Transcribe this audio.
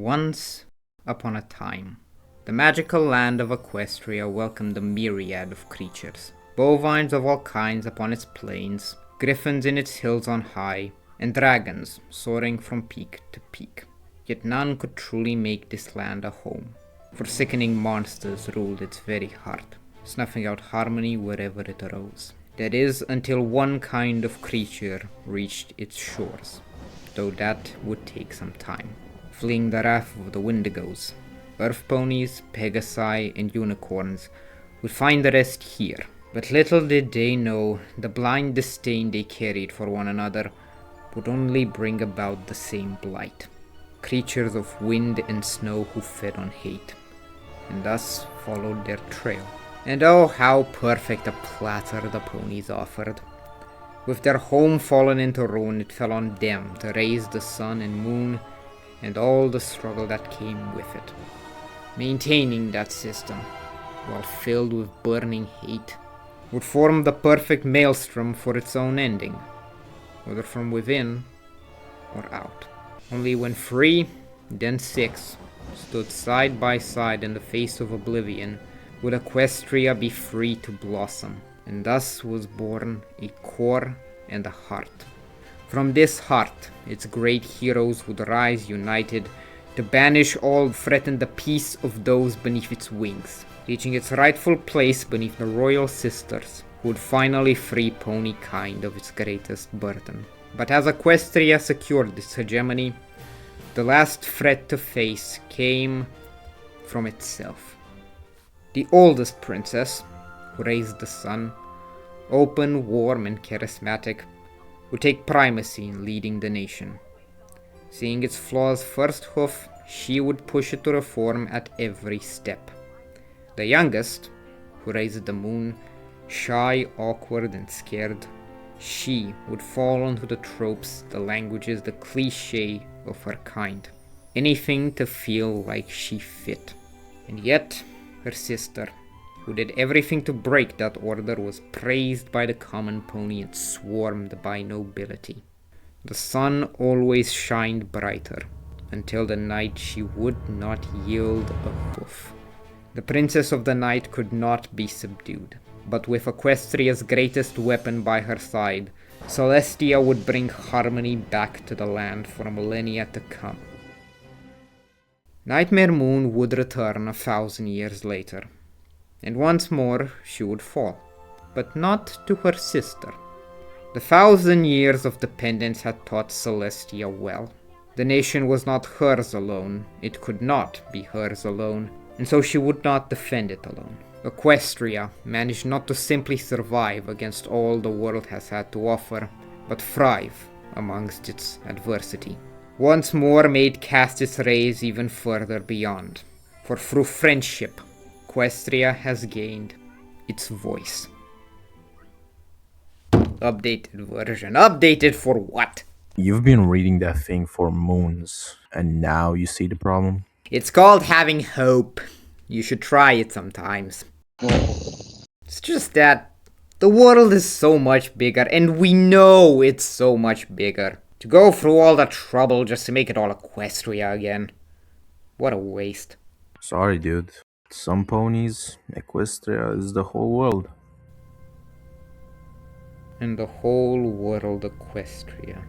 Once upon a time, the magical land of Equestria welcomed a myriad of creatures. Bovines of all kinds upon its plains, griffins in its hills on high, and dragons soaring from peak to peak. Yet none could truly make this land a home, for sickening monsters ruled its very heart, snuffing out harmony wherever it arose. That is, until one kind of creature reached its shores, though that would take some time. Fleeing the wrath of the Wendigos, earth ponies, pegasi, and unicorns would find the rest here. But little did they know the blind disdain they carried for one another would only bring about the same blight. Creatures of wind and snow who fed on hate, and thus followed their trail. And oh, how perfect a platter the ponies offered. With their home fallen into ruin, it fell on them to raise the sun and moon and all the struggle that came with it. Maintaining that system, while filled with burning hate, would form the perfect maelstrom for its own ending, whether from within or out. Only when three, then six, stood side by side in the face of oblivion, would Equestria be free to blossom, and thus was born a core and a heart. From this heart, its great heroes would rise united to banish all who threatened the peace of those beneath its wings, reaching its rightful place beneath the royal sisters, who would finally free pony kind of its greatest burden. But as Equestria secured this hegemony, the last threat to face came from itself. The oldest princess, who raised the sun, open, warm, and charismatic, would take primacy in leading the nation. Seeing its flaws first hoof, she would push it to reform at every step. The youngest, who raised the moon, shy, awkward, and scared, she would fall onto the tropes, the languages, the cliché of her kind. Anything to feel like she fit. And yet, her sister, who did everything to break that order, was praised by the common pony and swarmed by nobility. The sun always shined brighter, until the night she would not yield a hoof. The princess of the night could not be subdued, but with Equestria's greatest weapon by her side, Celestia would bring harmony back to the land for millennia to come. Nightmare Moon would return 1,000 years later, and once more she would fall, but not to her sister. The 1,000 years of dependence had taught Celestia well. The nation was not hers alone, it could not be hers alone, and so she would not defend it alone. Equestria managed not to simply survive against all the world has had to offer, but thrive amongst its adversity. Once more made cast its rays even further beyond, for through friendship, Equestria has gained its voice. Updated version. Updated for what? You've been reading that thing for moons, and now you see the problem? It's called having hope. You should try it sometimes. It's just that the world is so much bigger, and we know it's so much bigger. To go through all the trouble just to make it all Equestria again. What a waste. Sorry, dude. Some ponies, Equestria is the whole world. And the whole world Equestria.